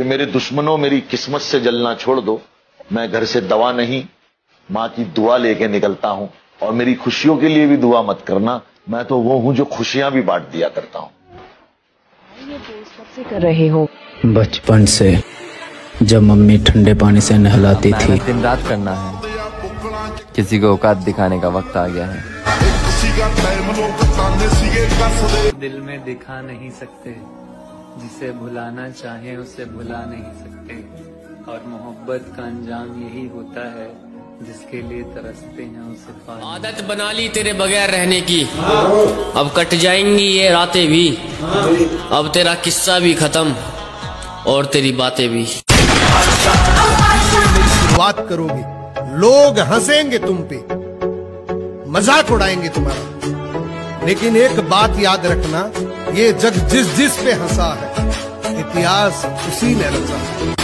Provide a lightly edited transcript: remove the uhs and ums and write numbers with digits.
कि मेरे दुश्मनों मेरी किस्मत से जलना छोड़ दो। मैं घर से दवा नहीं माँ की दुआ लेके निकलता हूँ, और मेरी खुशियों के लिए भी दुआ मत करना, मैं तो वो हूँ जो खुशियां भी बांट दिया करता हूँ। ये पोस्ट कब से कर रहे हो? बचपन से, जब मम्मी ठंडे पानी से नहलाती थी। दिन रात करना है, किसी को औकात दिखाने का वक्त आ गया है। दिल में दिखा नहीं सकते, जिसे भुलाना चाहे उसे भुला नहीं सकते, और मोहब्बत का अंजाम यही होता है, जिसके लिए तरसते हैं उसे पाना। आदत बना ली तेरे बगैर रहने की, अब कट जाएंगी ये रातें भी, अब तेरा किस्सा भी खत्म और तेरी बातें भी। बात करोगे, लोग हंसेंगे तुम पे, मजाक उड़ाएंगे तुम्हारा, लेकिन एक बात याद रखना, ये जग जिस जिस पे हंसा है, इतिहास उसी ने रचा है।